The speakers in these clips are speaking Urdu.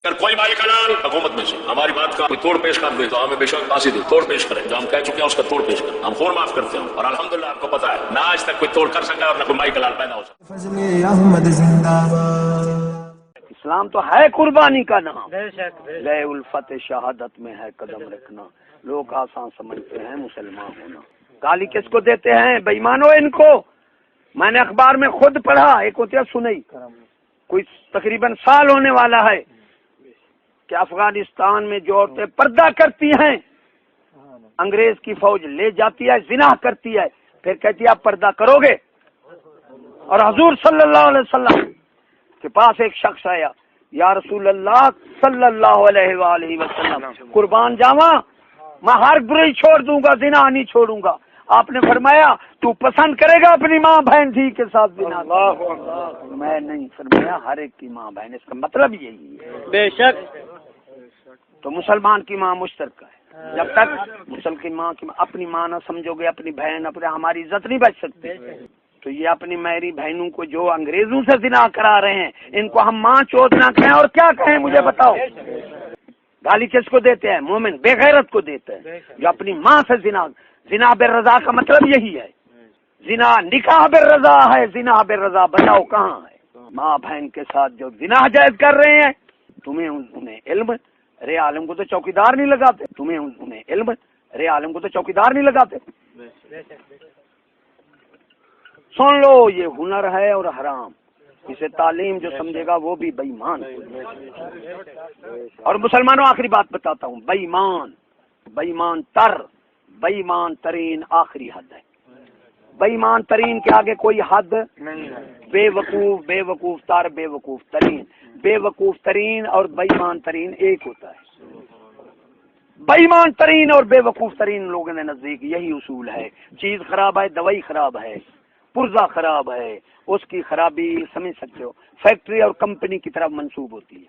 اگر کوئی مائی کلال حکومت میں سے ہماری بات کا کوئی توڑ پیش کر دے تو ہمیں بے شک پھانسی دے، توڑ پیش کریں، جو ہم کہہ چکے ہیں اس کا توڑ پیش کریں، ہم خور معاف کرتے ہیں، اور الحمدللہ آپ کو پتا ہے نہ آج تک کوئی توڑ کر سکا اور نہ کوئی مائی کلال پیدا ہو سکا۔ فضل احمد زندہ باد۔ اسلام تو ہے قربانی کا نام، لے الفت شہادت میں ہے قدم رکھنا، لوگ آسان سمجھتے ہیں مسلمان ہونا۔ گالی کس کو دیتے ہیں؟ بے ایمانو ان کو۔ میں نے اخبار میں خود پڑھا، ایک ہوتی ہے سنئی، کوئی تقریباً سال ہونے والا ہے کہ افغانستان میں جو عورتیں پردہ کرتی ہیں انگریز کی فوج لے جاتی ہے، زنا کرتی ہے، پھر کہتی ہے آپ پردہ کرو گے؟ اور حضور صلی اللہ علیہ وسلم کے پاس ایک شخص آیا، یا رسول اللہ صلی اللہ علیہ وآلہ وسلم، قربان جاواں میں ہر برائی چھوڑ دوں گا، زنا نہیں چھوڑوں گا۔ آپ نے فرمایا تو پسند کرے گا اپنی ماں بہن جی کے ساتھ زنا؟ میں نہیں، فرمایا ہر ایک کی ماں بہن، اس کا مطلب یہی ہے۔ بے شک تو مسلمان کی ماں مشترکہ ہے، جب تک مسلمان کی ماں اپنی ماں نہ سمجھو گے، اپنی بہن، اپنے ہماری عزت نہیں بچ سکتی۔ تو یہ اپنی میری بہنوں کو جو انگریزوں سے زنا کرا رہے ہیں، ان کو ہم ماں چوت نہ کہیں اور کیا کہیں؟ مجھے بتاؤ۔ گالی کس کو دیتے ہیں؟ مومن بے غیرت کو دیتے ہیں جو اپنی ماں سے زنا بالرضا کا مطلب یہی ہے۔ زنا نکاح بالرضا ہے، زنا بالرضا بتاؤ کہاں ہے؟ ماں بہن کے ساتھ جو زنا جائز کر رہے ہیں، تمہیں انہیں علم؟ رے عالم کو تو چوکیدار نہیں لگاتے، تمہیں انہیں علم؟ رے عالم کو تو چوکیدار نہیں لگاتے۔ سن لو، یہ ہنر ہے اور حرام، اسے تعلیم جو سمجھے گا وہ بھی بے ایمان۔ اور مسلمانوں آخری بات بتاتا ہوں، بے ایمان ترین آخری حد ہے۔ بے ایمان ترین کے آگے کوئی حد نہیں ہے۔ بے وقوف ترین اور بے ایمان ترین ایک ہوتا ہے۔ بے ایمان ترین اور بے وقوف ترین لوگوں نے نزدیک یہی اصول ہے، چیز خراب ہے، دوائی خراب ہے، پرزہ خراب ہے، اس کی خرابی سمجھ سکتے ہو فیکٹری اور کمپنی کی طرف منسوب ہوتی ہے۔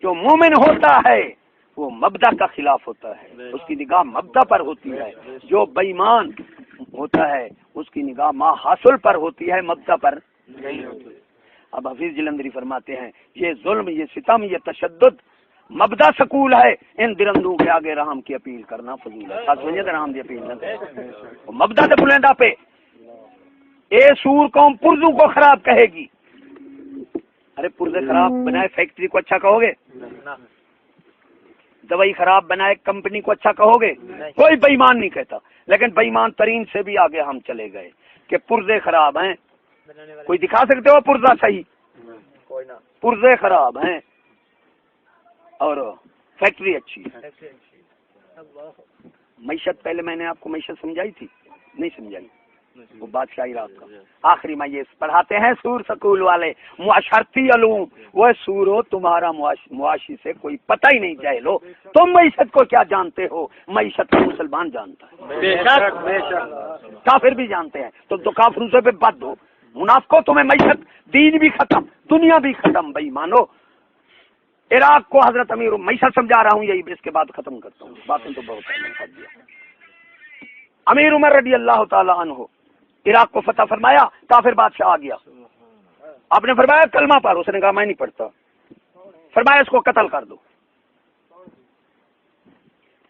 جو مومن ہوتا ہے وہ مبدا کا خلاف ہوتا ہے، اس کی نگاہ مبدا پر ہوتی ہے۔ جو بے ایمان ہوتا ہے اس کی نگاہ ما حاصل پر ہوتی ہے، مبدا پر نہیں ہوتی۔ اب حفیظ جلندری فرماتے ہیں یہ ظلم، یہ ستم، یہ تشدد مبدا سکول ہے، ان درندوں کے آگے رحم کی اپیل کرنا فضول ہے۔ ساتھ سمجھے رحم کی اپیل نہ مبدا سے بلندہ پہ اے سور قوم پرزوں کو خراب کہے گی۔ ارے پرزے خراب بنائے فیکٹری کو اچھا کہو گے؟ دوائی خراب بنائے کمپنی کو اچھا کہو گے؟ کوئی بے ایمان نہیں کہتا، لیکن بے ایمان ترین سے بھی آگے ہم چلے گئے کہ پرزے خراب ہیں۔ کوئی دکھا سکتے ہو پرزہ صحیح؟ پرزے خراب ہیں اور فیکٹری اچھی ہے۔ معیشت پہلے میں نے آپ کو معیشت سمجھائی تھی؟ نہیں سمجھائی، وہ بادشاہی رات کا آخری میں یہ پڑھاتے ہیں سور سکول والے، معاشرتی علوم۔ وہ سور ہو، تمہارا معاشی سے کوئی پتہ ہی نہیں جاہل ہو، تم معیشت کو کیا جانتے ہو؟ معیشت کو مسلمان جانتا ہے، بے شک کافر بھی جانتے ہیں، تم تو کافروں سے بھی بد ہو، منافقو تمہیں معیشت، دین بھی ختم، دنیا بھی ختم، بھائی مانو۔ عراق کو حضرت امیر معیشت سمجھا رہا ہوں، یہی اس کے بعد ختم کرتا ہوں، باتیں تو بہت ہیں۔ امیر عمر رضی اللہ تعالی عنہ عراق کو فتح فرمایا، کافر بادشاہ آ گیا، آپ نے فرمایا کلمہ پڑھ، اس نے کہا میں نہیں پڑھتا، فرمایا اس کو قتل کر دو۔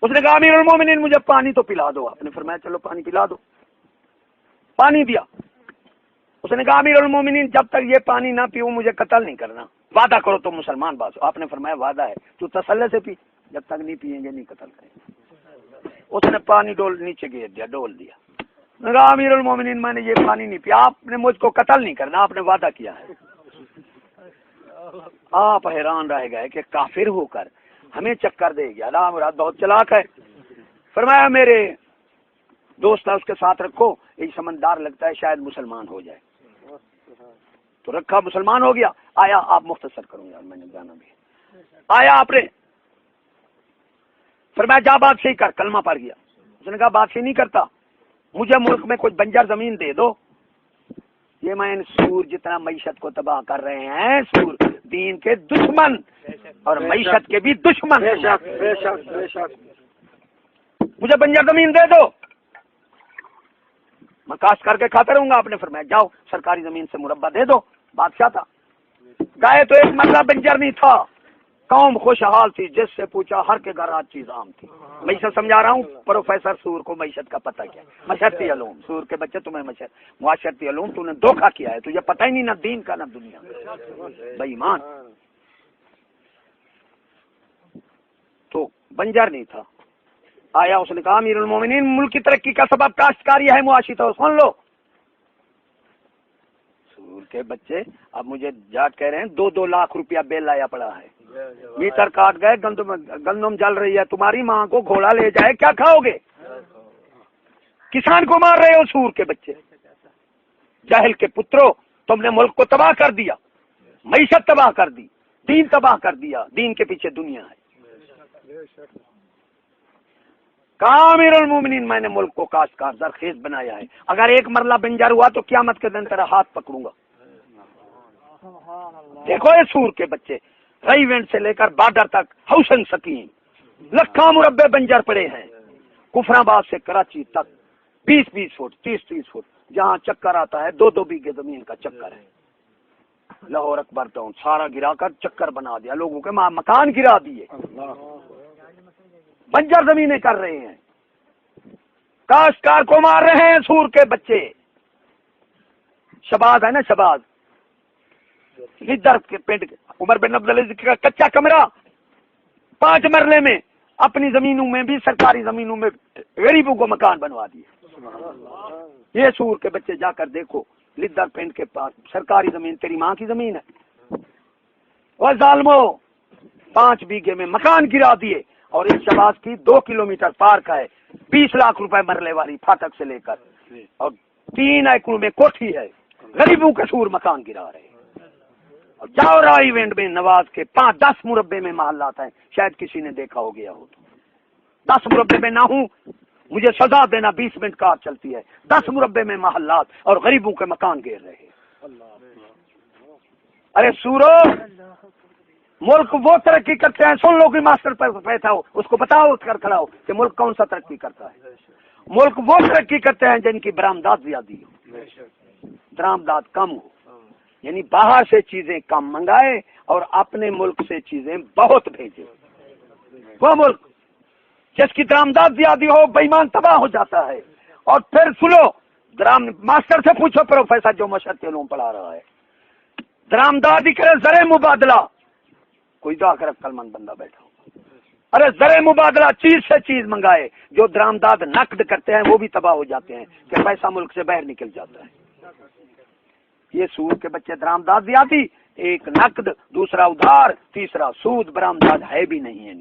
اس نے کہا امیر المومنین مجھے پانی تو پلا دو، آپ نے فرمایا چلو پانی پلا دو، پانی دیا۔ اس نے کہا امیر المومنین جب تک یہ پانی نہ پیوں مجھے قتل نہیں کرنا، وعدہ کرو تم مسلمان بادشاہ۔ آپ نے فرمایا وعدہ ہے، تو تسلی سے پی، جب تک نہیں پیئیں گے نہیں قتل کریں گے۔ اس نے پانی نیچے گر دیا، ڈول دیا۔ میں کہا امیر المومنین میں نے یہ پانی نہیں پیا، آپ نے مجھ کو قتل نہیں کرنا، آپ نے وعدہ کیا ہے۔ آپ حیران رہ گئے کہ کافر ہو کر ہمیں چکر دے گیا، اللہ مراد بہت چلاک ہے۔ فرمایا میرے دوست اس کے ساتھ رکھو، ایک سمندار لگتا ہے شاید مسلمان ہو جائے، تو رکھا، مسلمان ہو گیا۔ آیا، آپ مختصر کروں یار میں نے جانا بھی، آیا آپ نے فرمایا جا بادشاہی کر، کلمہ پڑھ گیا۔ اس نے کہا بادشاہی نہیں کرتا، مجھے ملک میں کوئی بنجر زمین دے دو۔ یہ میں ان سور جتنا معیشت کو تباہ کر رہے ہیں، سور دین کے دشمن اور معیشت کے بھی دشمن، مجھے بنجر زمین دے دو، میں کاشت کر کے کھاتا رہوں گا۔ آپ نے فرمایا جاؤ سرکاری زمین سے مربع دے دو، بادشاہ تھا۔ گئے تو ایک مرلہ بنجر نہیں تھا، قوم خوشحال تھی، جس سے پوچھا ہر کے گھر ہر چیز عام تھی۔ میں اسے سمجھا رہا ہوں، پروفیسر سور کو معیشت کا پتہ کیا ہے، معاشرتی علوم، سور کے بچے تمہیں معاشرتی علوم، تو نے دھوکہ کیا ہے، تجھے پتہ ہی نہیں نہ دین کا نہ دنیا کا، بے ایمان۔ تو بنجر نہیں تھا، آیا اس نے کہا امیر المومنین ملک کی ترقی کا سبب کاشتکاری ہے، معاشی تو سن لو۔ سور کے بچے اب مجھے جا کہہ رہے ہیں 2-2 لاکھ روپیہ بیل لایا پڑا ہے، میٹر کاٹ گئے، گندم جل رہی ہے، تمہاری ماں کو گھوڑا لے جائے کیا کھاؤ گے؟ کسان کو مار رہے ہو سور کے بچے، جاہل کے پترو، تم نے ملک کو تباہ کر دیا، معیشت تباہ کر دی، دین تباہ کر دیا، دین کے پیچھے دنیا ہے۔ کہا امیر المومنین میں نے ملک کو کاشتکار زرخیز بنایا ہے، اگر ایک مرلہ بنجر ہوا تو قیامت کے دن تیرا ہاتھ پکڑوں گا۔ دیکھو یہ سور کے بچے، ری وینڈ سے لے کر بارڈر تک حسن سکیم لکھاں مربع بنجر پڑے ہیں، کفرآباد سے کراچی تک 20-20 فٹ 30-30 فٹ، جہاں چکر آتا ہے 2-2 بیگھے زمین کا چکر ہے۔ لاہور اکبر ٹاؤن سارا گرا کر چکر بنا دیا، لوگوں کے مکان گرا دیے، بنجر زمینیں کر رہے ہیں، کاشتکار کو مار رہے ہیں سور کے بچے۔ شباز ہے نا، شباز ادھر کے پنڈ عمر بن عبدالعزیز کا کچا کمرہ 5 مرلے میں، اپنی زمینوں میں بھی سرکاری زمینوں میں غریبوں کو مکان بنوا دیے۔ یہ سور کے بچے جا کر دیکھو، لدر پنڈ کے پاس سرکاری زمین تیری ماں کی زمین ہے، وہ ظالمو 5 بیگھے میں مکان گرا دیے، اور اس شباز کی 2 کلومیٹر پارک ہے، 20 لاکھ روپے مرلے والی پھاٹک سے لے کر، اور 3 ایکڑ میں کوٹھی ہے، غریبوں کے سور مکان گرا رہے ہیں۔ اور جاؤ رائی وینڈ میں نواز کے 5-10 مربع میں محلات ہیں، شاید کسی نے دیکھا ہو گیا ہو، تو 10 مربع میں نہ ہوں مجھے سزا دینا، 20 منٹ کار چلتی ہے، 10 مربع میں محلات اور غریبوں کے مکان گر رہے ہیں۔ ارے سورو، ملک وہ ترقی کرتے ہیں، سن لو کہ ماسٹر پیسہ ہو اس کو بتاؤ، اٹھ کر کھڑا ہو کہ ملک کون سا ترقی کرتا ہے۔ ملک وہ ترقی کرتے ہیں جن کی برآمدات زیادہ ہو، درآمدات کم ہو، یعنی باہر سے چیزیں کم منگائے اور اپنے ملک سے چیزیں بہت بھیجے۔ وہ ملک جس کی درآمدات زیادہ ہو بے ایمان تباہ ہو جاتا ہے۔ اور پھر سنو، ماسٹر سے پوچھو، پروفیسر جو معاشرتی علوم پڑھا رہا ہے، درآمدات ہی کرے زر مبادلہ، کوئی تو آ کر عقل مند بندہ بیٹھا ہوگا، ارے زر مبادلہ چیز سے چیز منگائے، جو درآمدات نقد کرتے ہیں وہ بھی تباہ ہو جاتے ہیں کہ پیسہ ملک سے باہر نکل جاتا ہے۔ یہ سود کے بچے درآمدات زیادہ، ایک نقد، دوسرا ادھار، تیسرا سود، برآمدات ہے بھی نہیں ہے۔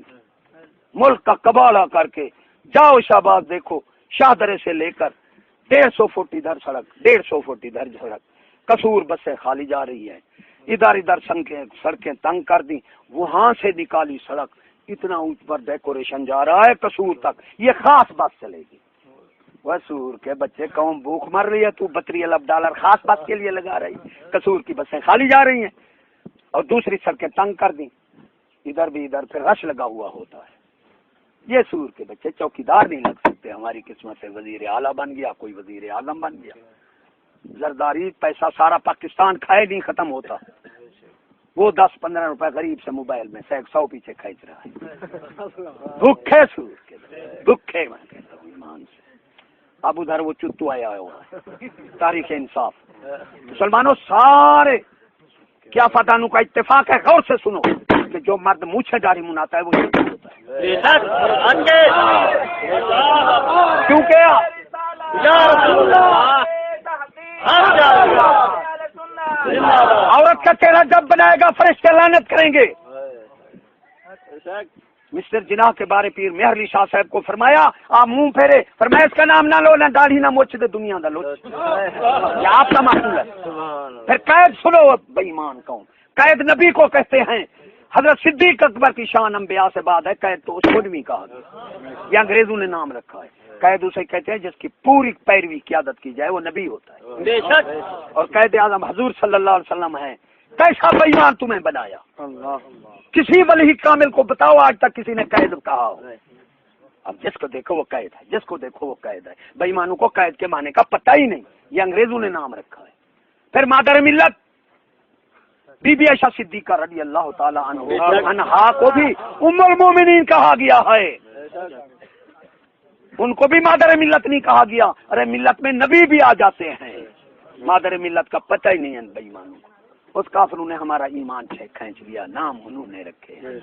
ملک کا قبالہ کر کے جاؤ شہباز دیکھو، شاہدرے سے لے کر 150 فٹ ادھر سڑک، 150 فٹ ادھر سڑک، قصور بسیں خالی جا رہی ہے، ادھر سڑکیں تنگ کر دی، وہاں سے نکالی سڑک، اتنا اونچ پر ڈیکوریشن جا رہا ہے قصور تک، یہ خاص بس چلے گی۔ وہ سور کے بچے، قوم بھوک مر رہی ہے، تو $32 خاص بس کے لیے لگا رہی، قصور کی بسیں خالی جا رہی ہیں اور دوسری سڑکیں تنگ کر دی، ادھر بھی ادھر پھر رش لگا ہوا ہوتا ہے۔ یہ سور کے بچے چوکیدار نہیں لگ سکتے، ہماری قسمت سے وزیر اعلیٰ بن گیا، کوئی وزیر اعظم بن گیا، زرداری پیسہ سارا پاکستان کھائے نہیں ختم ہوتا، وہ 10-15 روپے غریب سے موبائل میں 100 پیچھے کھینچ رہا ہے۔ بھوکے سور کے بھوکے، میں کہتا ہوں ایمان سے۔ اب ادھر وہ چتو آیا ہوا ہے، تاریخ انصاف، مسلمانوں سارے کیا فتانوں کا اتفاق ہے، غور سے سنو کہ جو مرد مونچھیں داڑھی مناتا ہے وہ یہ ہوتا ہے، کیونکہ عورت کا چہرہ جب بنائے گا فرشتے لعنت کریں گے۔ مسٹر جناح کے بارے پیر مہر علی شاہ صاحب کو فرمایا، آپ منہ پھیرے، فرمایا اس کا نام نہ لو، نہ داڑھی نہ مچھ دے دنیا دا لو، یہ آپ کا معقول ہے۔ پھر قید سنو بے ایمان قوم، قید نبی کو کہتے ہیں، حضرت صدیق اکبر کی شان انبیاء سے بعد ہے، قید تو اس کو نہیں کہا گیا، یہ انگریزوں نے نام رکھا ہے۔ قید اسے کہتے ہیں جس کی پوری پیروی قیادت کی جائے، وہ نبی ہوتا ہے بے شک، اور قید اعظم حضور صلی اللہ علیہ وسلم ہے۔ کیسا بے ایمان تمہیں بنایا؟ کسی ولی کامل کو بتاؤ آج تک کسی نے قید کہا ہو؟ اب جس کو دیکھو وہ قید ہے، جس کو دیکھو وہ قید ہے۔ بے ایمانوں کو قید کے معنی کا پتہ ہی نہیں، یہ انگریزوں نے نام رکھا ہے۔ پھر مادر ملت بی بی عائشہ صدیقہ رضی اللہ تعالی عنہا کو بھی ام المومنین کہا گیا ہے، ان کو بھی مادر ملت نہیں کہا گیا۔ ارے ملت میں نبی بھی آ جاتے ہیں، مادر ملت کا پتہ ہی نہیں ہے بے ایمانوں کو۔ اس کافروں نے ہمارا ایمان کھینچ لیا، نام انہوں نے رکھے ہیں۔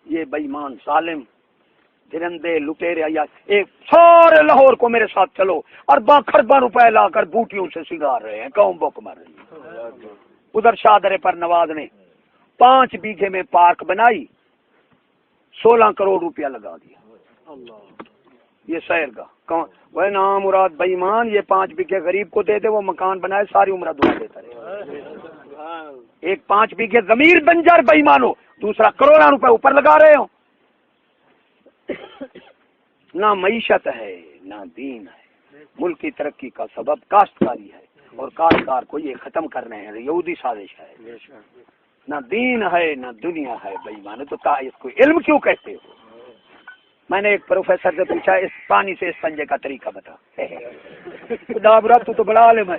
یہ بے ایمان ظالم درندے لٹیرے یا ایک سارے لاہور کو میرے ساتھ چلو، ارباں خرباں روپے لا کر بوٹیوں سے سنگار رہے ہیں، قوم بک مر رہی ہے۔ ادھر شاہدرے پر نواز نے 5 بیگھے میں پارک بنائی، 16 کروڑ روپیہ لگا دیا۔ یہ شہر کا وہ نام مراد بے ایمان، یہ 5 بیگھے غریب کو دے دے، وہ مکان بنائے، ساری عمر دعا دیتا رہے۔ ایک 5 بیگھے ضمیر بنجر بے ایمان ہو، دوسرا کروڑوں روپے اوپر لگا رہے ہو۔ نہ معیشت ہے نہ دین ہے، ملک کی ترقی کا سبب کاشتکاری ہے، اور کاشتکار کو یہ ختم کرنے ہیں، یہودی سازش ہے۔ نہ دین ہے نہ دنیا ہے بے ایمان، تو اس کو علم کیوں کہتے ہو؟ میں نے ایک پروفیسر سے پوچھا اس پانی سے استنجے کا طریقہ بتا۔ خدا برا تو بڑا عالم ہے۔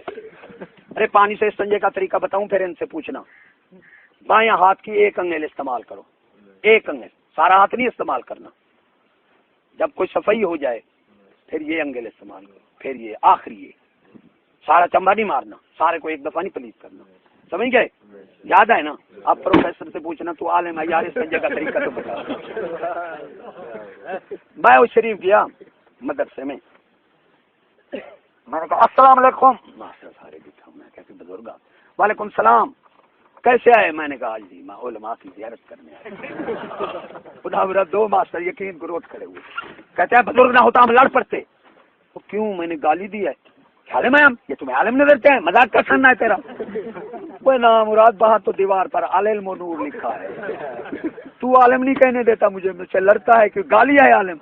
ارے پانی سے استنجے کا طریقہ بتاؤں، پھر ان سے پوچھنا بائیں ہاتھ کی 1 انگل استعمال کرو، 1 انگل، سارا ہاتھ نہیں استعمال کرنا۔ جب کوئی صفائی ہو جائے پھر یہ انگل استعمال کرو، پھر یہ آخری، یہ سارا چمڑا نہیں مارنا، سارے کو ایک دفعہ نہیں پلیت کرنا، سمجھ گئے؟ یاد ہے نا؟ آپ پروفیسر سے پوچھنا تو عالم ہے یار، استنجے کا طریقہ تو بتا۔ میں وہ شریف گیا مدرسے میں نے کہا السلام علیکم، ماسٹر سارے دکھا، میں کہتے بزرگ، وعلیکم السلام، کیسے آئے؟ میں نے کہا جی میں علماء کی زیارت کرنے آئے۔ خدا میرا 2 ماسٹر یقین کو روٹ کھڑے ہوئے، کہتے ہیں بزرگ نہ ہوتا ہم لڑ پڑتے۔ تو کیوں؟ میں نے گالی دی ہے؟ عالم ہے ہم، یہ تمہیں عالم نظرتے ہیں، مذاق کا سننا ہے تیرا؟ کوئی نام مراد باہر تو دیوار پر العلم و نور لکھا ہے، تو عالم نہیں کہنے دیتا مجھے، مجھ سے لڑتا ہے کہ گالی ہے عالم۔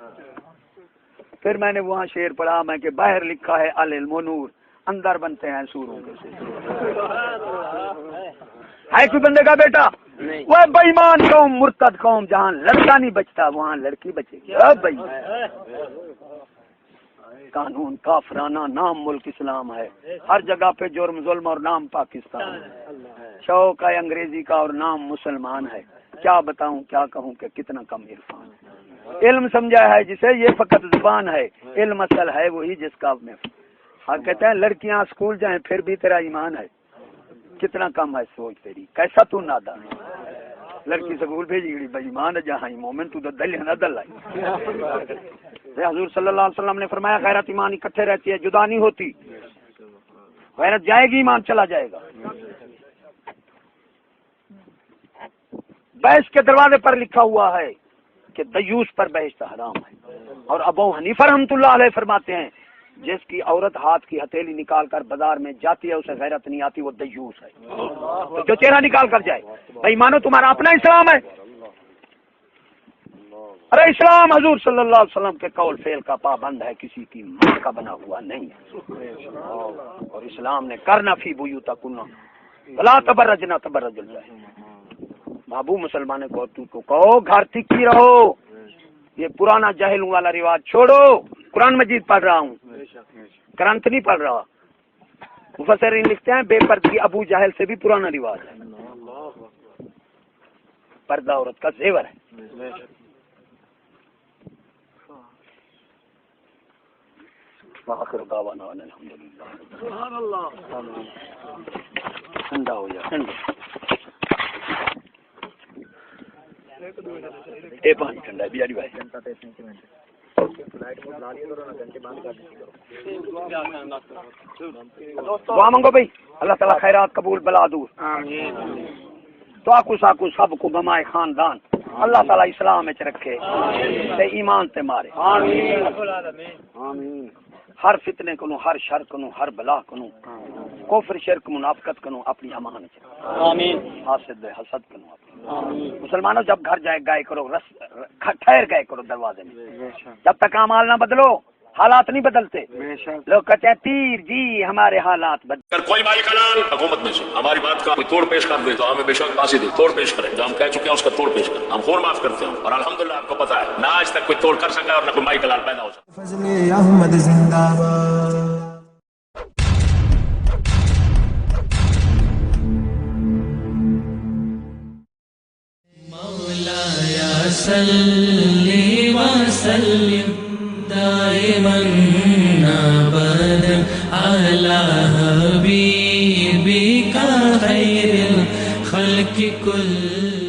پھر میں نے وہاں شعر پڑھا میں کہ باہر لکھا ہے العلم و نور، اندر بنتے ہیں سوروں کے سے۔ ہے کوئی بندے کا بیٹا؟ وہ بے ایمان قوم، مرتد قوم، جہاں لڑکا نہیں بچتا وہاں لڑکی بچے گی۔ بھائی قانون کافرانہ، نام ملک اسلام ہے، ہر جگہ پہ جرم ظلم اور نام پاکستان ہے، شوق ہے انگریزی کا اور نام مسلمان ہے۔ کیا بتاؤں کیا کہوں کہ کتنا کم عرفان ہے۔ علم سمجھا ہے جسے یہ فقط زبان ہے، علم اصل ہے وہی جس کا میں کہتے ہیں لڑکیاں اسکول جائیں پھر بھی تیرا ایمان ہے، کتنا کم ہے سوچ تیری، کیسا تو نادان ہے۔ لڑکی سکول بھیجی گئی بے ایمان ہے، جہاں مومن تو دل نہ دل آئی۔ حضور صلی اللہ علیہ وسلم نے فرمایا غیرت ایمان اکٹھے رہتی ہے، جدا نہیں ہوتی، غیرت جائے گی ایمان چلا جائے گا۔ بحث کے دروازے پر لکھا ہوا ہے کہ دیوس پر بحث حرام ہے، اور ابو حنیفہ رحمۃ اللہ علیہ فرماتے ہیں جس کی عورت ہاتھ کی ہتھیلی نکال کر بازار میں جاتی ہے اسے غیرت نہیں آتی، وہ دیوس ہے۔ تو جو چہرہ نکال کر جائے، بھائی مانو تمہارا اپنا اسلام ہے۔ ارے اسلام حضور صلی اللہ علیہ وسلم کے قول فعل کا پابند ہے، کسی کی ماں کا بنا ہوا نہیں ہے۔ اور اسلام نے کرنا فی بیوتکن ولا تبرجنا تبرج الجاہلیہ، بابو مسلمان کو تو کہو گھر ٹکی رہو، یہ پرانا جاہلوں والا رواج چھوڑو۔ قرآن مجید پڑھ رہا ہوں، کرنٹ نہیں پڑھ رہا۔ مفسرین لکھتے ہیں بے پردگی ابو جہل سے بھی پرانا رواج ہے، پردہ عورت کا زیور ہے۔ آخر دعوانا الحمدللہ۔ سبحان اللہ۔ ٹھنڈا ہو جا ٹھنڈا، اے پانی ٹھنڈا ہے بیاری بھائی۔ دعا مانگو بھائی، اللہ تعالیٰ خیرات قبول بلا دور، تو آکو سب کو گمائے خاندان، اللہ تعالیٰ اسلام میں رکھے تے ایمان تے مارے۔ آمین۔ ہر فتنے کنو، ہر شر کنو، ہر بلا کنو، کفر شرک منافقت کنو اپنی امان چ، آمین۔ حاسد حسد کنو اپنی۔ مسلمانوں جب گھر جائے گائے کرو، ٹھہر گئے کرو دروازے میں، جب تک اعمال نہ بدلو حالات نہیں بدلتے۔ لوگ کہتے ہیں تیر جی ہمارے حالات بدل۔ اگر کوئی مائی کلال حکومت میں سے ہماری بات کا کوئی توڑ پیش کر دے تو ہمیں بے شک پھانسی دے، توڑ پیش کریں، جو ہم کہہ چکے ہیں اس کا توڑ پیش کریں، ہم خون معاف کرتے ہیں، اور الحمدللہ آپ کو پتا ہے نہ آج تک کوئی توڑ کر سکا اور نہ کوئی مائی کلال پیدا ہو سکا۔ فضل احمد زندہ باد۔ صلی وسلم دائما ابدا علی حبیبک خیر الخلق کل